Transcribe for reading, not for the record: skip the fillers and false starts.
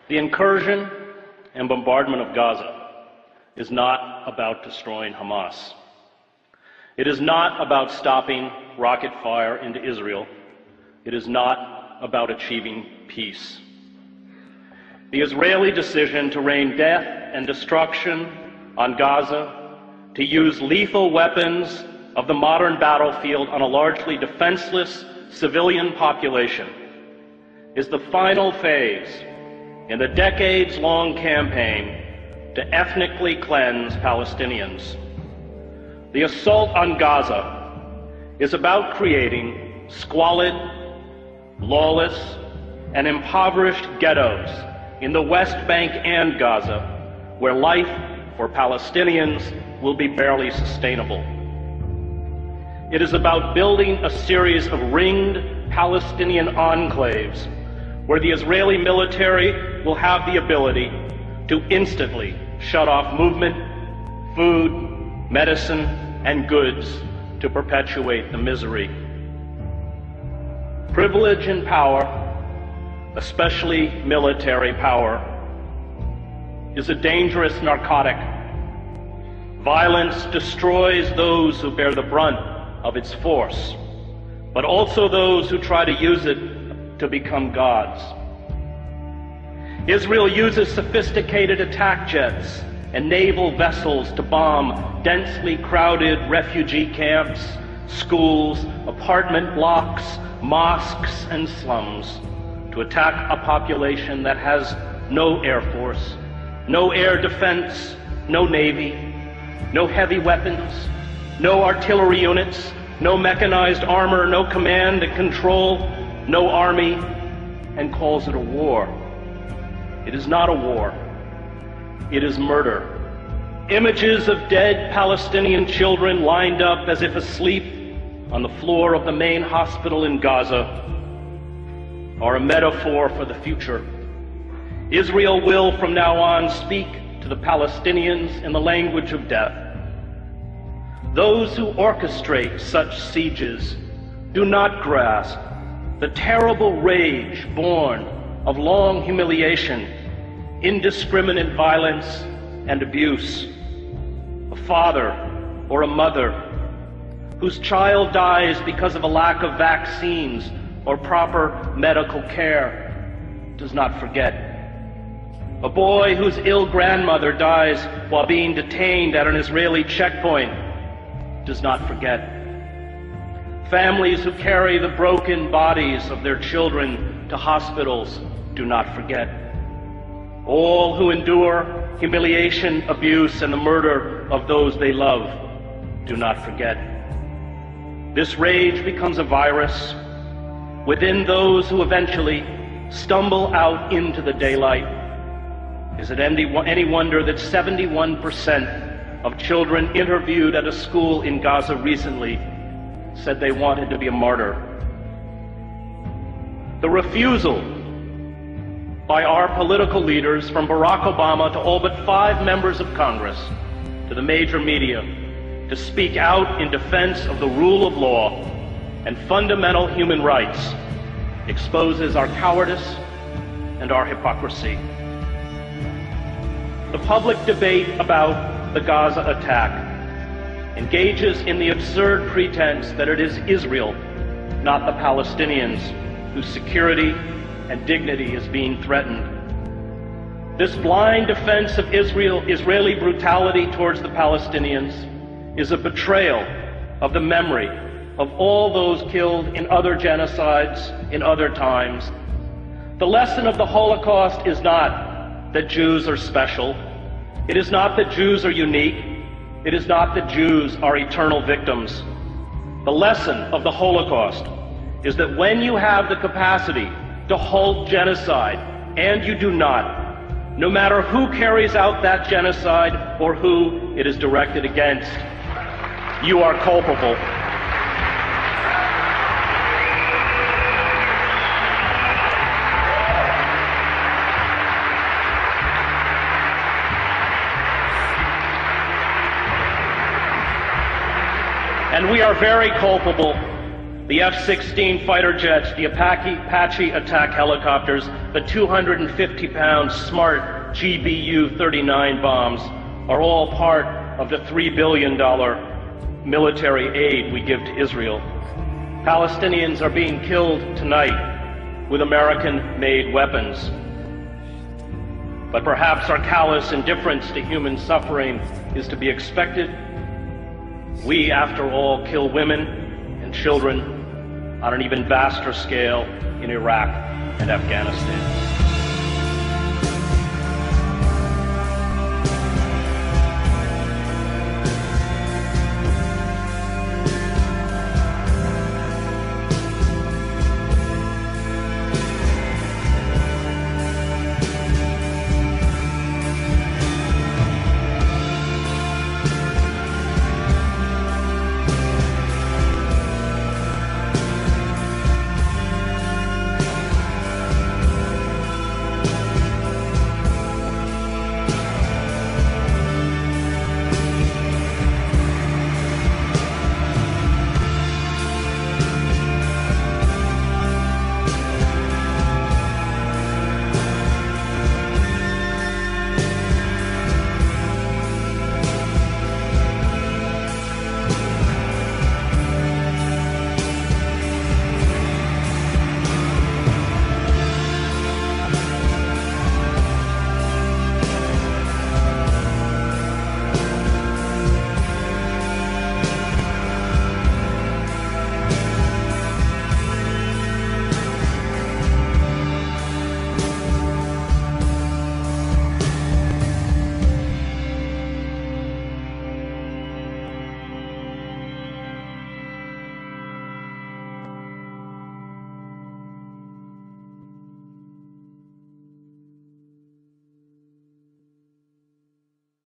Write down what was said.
The incursion and bombardment of Gaza is not about destroying Hamas. It is not about stopping rocket fire into Israel. It is not about achieving peace. The Israeli decision to rain death and destruction on Gaza, to use lethal weapons of the modern battlefield on a largely defenseless civilian population, is the final phase in the decades-long campaign to ethnically cleanse Palestinians. The assault on Gaza is about creating squalid, lawless, and impoverished ghettos in the West Bank and Gaza, where life for Palestinians will be barely sustainable. It is about building a series of ringed Palestinian enclaves where the Israeli military will have the ability to instantly shut off movement, food, medicine, and goods to perpetuate the misery. Privilege and power, especially military power, is a dangerous narcotic. Violence destroys those who bear the brunt of its force, but also those who try to use it to become gods. Israel uses sophisticated attack jets and naval vessels to bomb densely crowded refugee camps, schools, apartment blocks, mosques, and slums, to attack a population that has no air force, no air defense, no navy, no heavy weapons, no artillery units, no mechanized armor, no command and control, no army, and calls it a war. It is not a war. It is murder. Images of dead Palestinian children lined up as if asleep on the floor of the main hospital in Gaza are a metaphor for the future. Israel will from now on speak to the Palestinians in the language of death. Those who orchestrate such sieges do not grasp the terrible rage born of long humiliation, indiscriminate violence, and abuse. A father or a mother whose child dies because of a lack of vaccines or proper medical care does not forget. A boy whose ill grandmother dies while being detained at an Israeli checkpoint does not forget. Families who carry the broken bodies of their children to hospitals do not forget. All who endure humiliation, abuse, and the murder of those they love do not forget. This rage becomes a virus within those who eventually stumble out into the daylight. Is it any wonder that 71% of children interviewed at a school in Gaza recently said they wanted to be a martyr? The refusal by our political leaders, from Barack Obama to all but 5 members of Congress, to the major media, to speak out in defense of the rule of law and fundamental human rights exposes our cowardice and our hypocrisy. The public debate about the Gaza attack engages in the absurd pretense that it is Israel, not the Palestinians, whose security and dignity is being threatened. This blind defense of Israeli brutality towards the Palestinians is a betrayal of the memory of all those killed in other genocides in other times. The lesson of the Holocaust is not that Jews are special. It is not that Jews are unique. It is not that Jews are eternal victims. The lesson of the Holocaust is that when you have the capacity to halt genocide, and you do not, no matter who carries out that genocide or who it is directed against, you are culpable. And we are very culpable The F-16 fighter jets, the Apache attack helicopters, the 250-pound smart GBU-39 bombs are all part of the $3 billion military aid we give to Israel. Palestinians are being killed tonight with American-made weapons. But perhaps our callous indifference to human suffering is to be expected. We, after all, kill women and children on an even vaster scale in Iraq and Afghanistan.